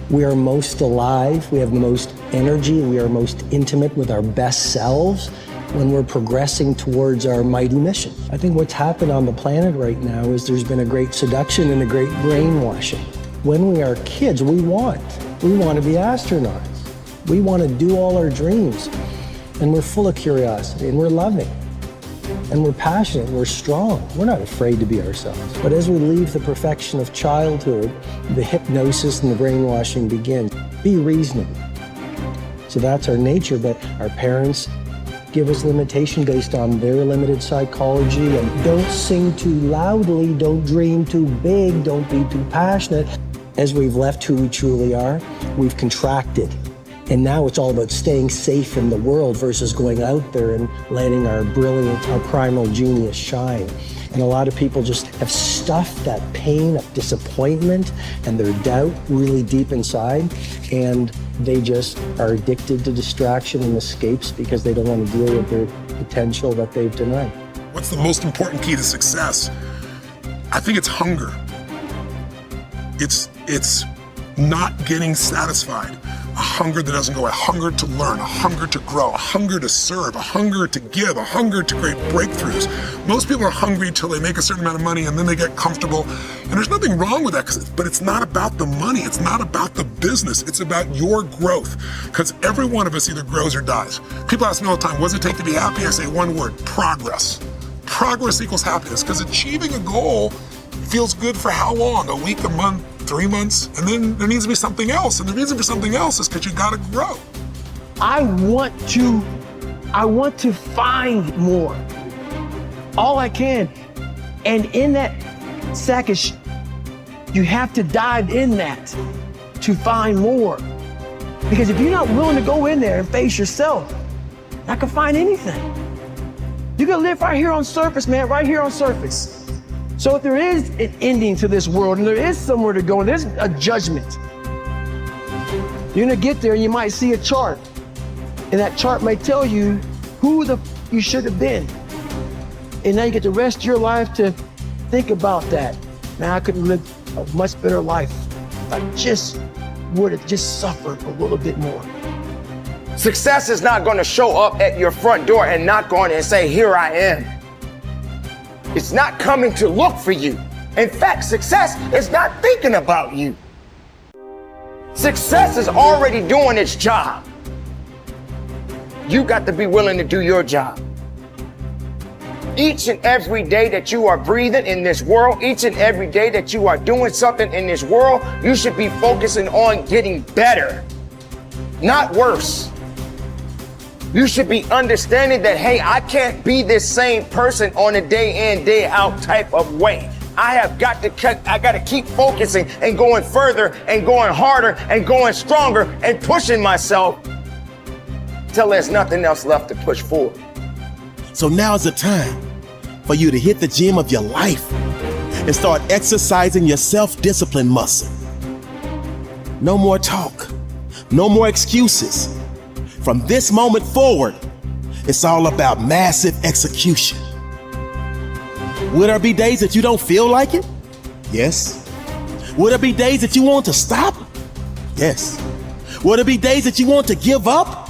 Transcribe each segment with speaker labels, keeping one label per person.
Speaker 1: We are most alive, we have the most energy, we are most intimate with our best selves when we're progressing towards our mighty mission. I think what's happened on the planet right now is there's been a great seduction and a great brainwashing. When we are kids, we want to be astronauts. We want to do all our dreams. And we're full of curiosity, and we're loving, and we're passionate, and we're strong. We're not afraid to be ourselves. But as we leave the perfection of childhood, the hypnosis and the brainwashing begin. Be reasonable. So that's our nature, but our parents give us limitation based on their limited psychology. And don't sing too loudly, don't dream too big, don't be too passionate. As we've left who we truly are, we've contracted. And now it's all about staying safe in the world versus going out there and letting our brilliant, our primal genius shine. And a lot of people just have stuffed that pain of disappointment and their doubt really deep inside. And they just are addicted to distraction and escapes because they don't want to deal with their potential that they've denied.
Speaker 2: What's the most important key to success? I think it's hunger. It's not getting satisfied. A hunger that doesn't go, a hunger to learn, a hunger to grow, a hunger to serve, a hunger to give, a hunger to create breakthroughs. Most people are hungry until they make a certain amount of money and then they get comfortable. And there's nothing wrong with that, but it's not about the money. It's not about the business. It's about your growth. Because every one of us either grows or dies. People ask me all the time, what does it take to be happy? I say one word, progress. Progress equals happiness, because achieving a goal feels good for how long? A week, a month, 3 months, and then there needs to be something else. And the reason for something else is because you gotta grow.
Speaker 3: I want to find more. All I can. And in that sack of you have to dive in that to find more. Because if you're not willing to go in there and face yourself, not gonna find anything. You gotta live right here on surface, man, right here on surface. So if there is an ending to this world and there is somewhere to go and there's a judgment, you're gonna get there and you might see a chart. And that chart may tell you who you should have been. And now you get the rest of your life to think about that. Now I could live a much better life if I just would have just suffered a little bit more.
Speaker 4: Success is not gonna show up at your front door and knock on it and say, here I am. It's not coming to look for you. In fact, success is not thinking about you. Success is already doing its job. You got to be willing to do your job. Each and every day that you are breathing in this world, each and every day that you are doing something in this world, you should be focusing on getting better, not worse. You should be understanding that, hey, I can't be this same person on a day in, day out type of way. I got to keep focusing and going further and going harder and going stronger and pushing myself till there's nothing else left to push forward.
Speaker 5: So now's the time for you to hit the gym of your life and start exercising your self-discipline muscle. No more talk, no more excuses. From this moment forward, it's all about massive execution. Will there be days that you don't feel like it? Yes. Will there be days that you want to stop? Yes. Will there be days that you want to give up?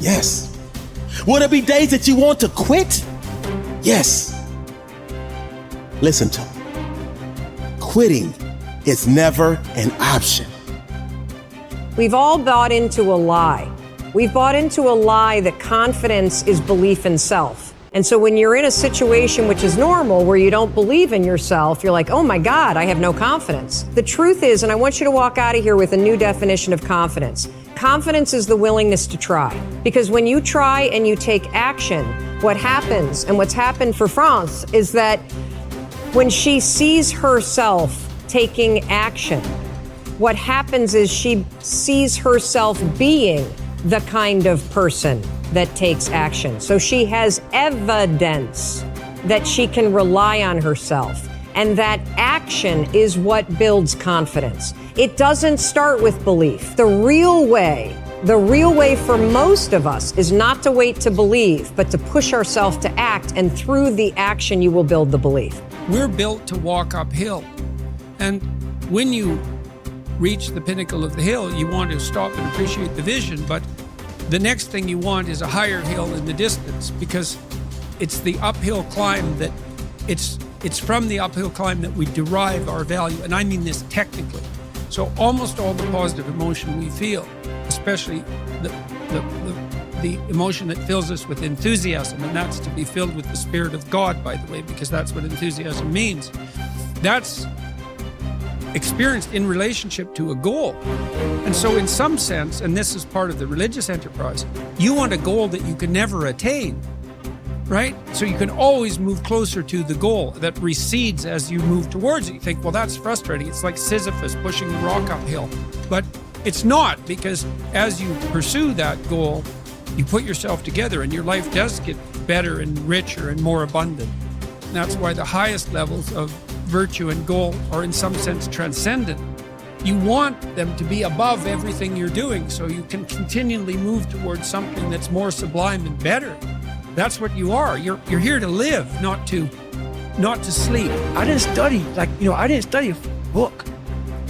Speaker 5: Yes. Will there be days that you want to quit? Yes. Listen to me. Quitting is never an option.
Speaker 6: We've all bought into a lie. We've bought into a lie that confidence is belief in self. And so when you're in a situation which is normal, where you don't believe in yourself, you're like, oh my God, I have no confidence. The truth is, and I want you to walk out of here with a new definition of confidence. Confidence is the willingness to try. Because when you try and you take action, what happens, and what's happened for France, is that when she sees herself taking action, what happens is she sees herself being the kind of person that takes action. So she has evidence that she can rely on herself. And that action is what builds confidence. It doesn't start with belief. The real way for most of us is not to wait to believe, but to push ourselves to act. And through the action, you will build the belief.
Speaker 7: We're built to walk uphill. And when you reach the pinnacle of the hill, you want to stop and appreciate the vision, but the next thing you want is a higher hill in the distance, because it's the uphill climb that it's from the uphill climb that we derive our value, and I mean this technically. So almost all the positive emotion we feel, especially the emotion that fills us with enthusiasm, and that's to be filled with the Spirit of God, by the way, because that's what enthusiasm means. That's experienced in relationship to a goal. And so in some sense, and this is part of the religious enterprise, you want a goal that you can never attain, right? So you can always move closer to the goal that recedes as you move towards it. You think, well, that's frustrating. It's like Sisyphus pushing the rock uphill. But it's not, because as you pursue that goal, you put yourself together and your life does get better and richer and more abundant. And that's why the highest levels of virtue and goal are in some sense transcendent. You want them to be above everything you're doing so you can continually move towards something that's more sublime and better. That's what you are. You're here to live, not to sleep.
Speaker 3: I didn't study, I didn't study a book.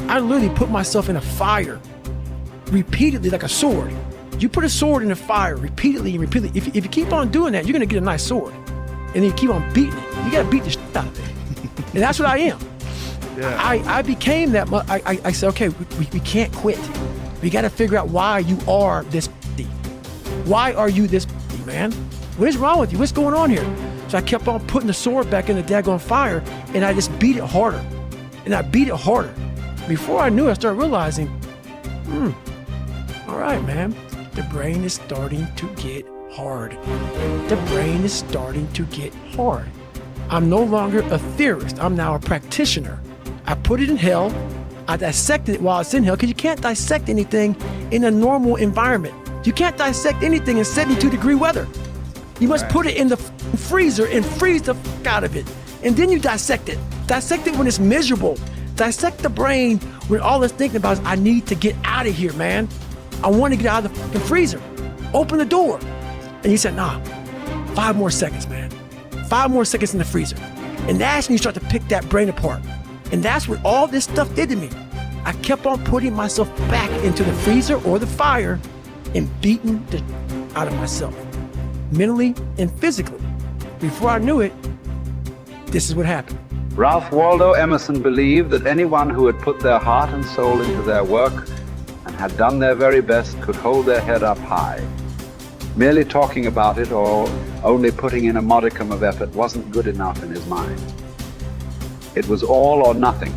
Speaker 3: I literally put myself in a fire repeatedly like a sword. You put a sword in the fire repeatedly and repeatedly. If you keep on doing that, you're going to get a nice sword. And then you keep on beating it. You got to beat the shit out of it. And that's what I am. Yeah. I became that. I said, okay, we can't quit. We got to figure out why you are this. Why are you this, man? What is wrong with you? What's going on here? So I kept on putting the sword back in the daggone fire, and I just beat it harder. And I beat it harder. Before I knew it, I started realizing, all right, man, the brain is starting to get hard. The brain is starting to get hard. I'm no longer a theorist. I'm now a practitioner. I put it in hell. I dissected it while it's in hell, because you can't dissect anything in a normal environment. You can't dissect anything in 72-degree weather. You must put it in the freezer and freeze the fuck out of it. And then you dissect it. Dissect it when it's miserable. Dissect the brain when all it's thinking about is, I need to get out of here, man. I want to get out of the fucking freezer. Open the door. And you said, nah, 5 more seconds, man. 5 more seconds in the freezer. And that's when you start to pick that brain apart. And that's what all this stuff did to me. I kept on putting myself back into the freezer or the fire and beating the out of myself, mentally and physically. Before I knew it, this is what happened.
Speaker 8: Ralph Waldo Emerson believed that anyone who had put their heart and soul into their work and had done their very best could hold their head up high. Merely talking about it or only putting in a modicum of effort wasn't good enough in his mind. It was all or nothing.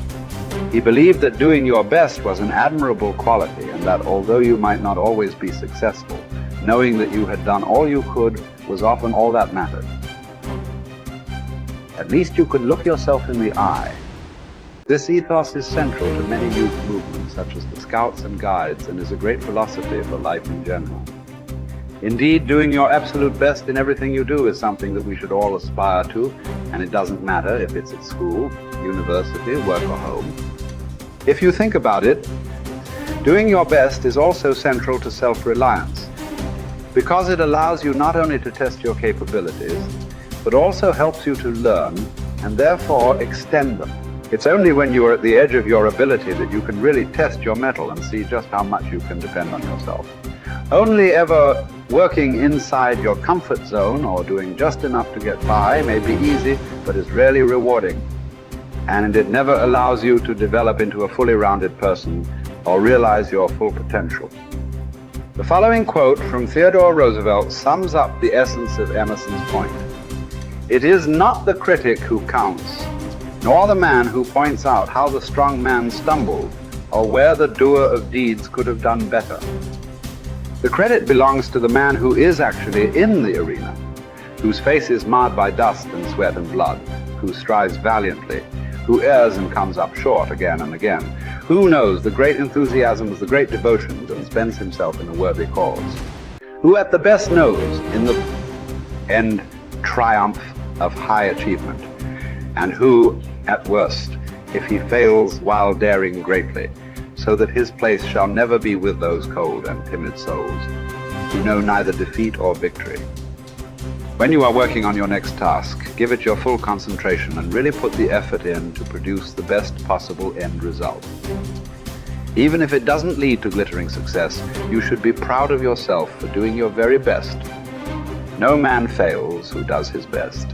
Speaker 8: He believed that doing your best was an admirable quality, and that although you might not always be successful, knowing that you had done all you could was often all that mattered. At least you could look yourself in the eye. This ethos is central to many youth movements, such as the Scouts and Guides, and is a great philosophy for life in general. Indeed, doing your absolute best in everything you do is something that we should all aspire to, and it doesn't matter if it's at school, university, work, or home. If you think about it, doing your best is also central to self-reliance, because it allows you not only to test your capabilities, but also helps you to learn and therefore extend them. It's only when you are at the edge of your ability that you can really test your mettle and see just how much you can depend on yourself. Only ever working inside your comfort zone or doing just enough to get by may be easy, but is rarely rewarding. And it never allows you to develop into a fully rounded person or realize your full potential. The following quote from Theodore Roosevelt sums up the essence of Emerson's point. It is not the critic who counts, nor the man who points out how the strong man stumbled, or where the doer of deeds could have done better. The credit belongs to the man who is actually in the arena, whose face is marred by dust and sweat and blood, who strives valiantly, who errs and comes up short again and again, who knows the great enthusiasms, the great devotions, and spends himself in a worthy cause, who at the best knows in the end triumph of high achievement, and who, at worst, if he fails while daring greatly, so that his place shall never be with those cold and timid souls, who know neither defeat or victory. When you are working on your next task, give it your full concentration and really put the effort in to produce the best possible end result. Even if it doesn't lead to glittering success, you should be proud of yourself for doing your very best. No man fails who does his best.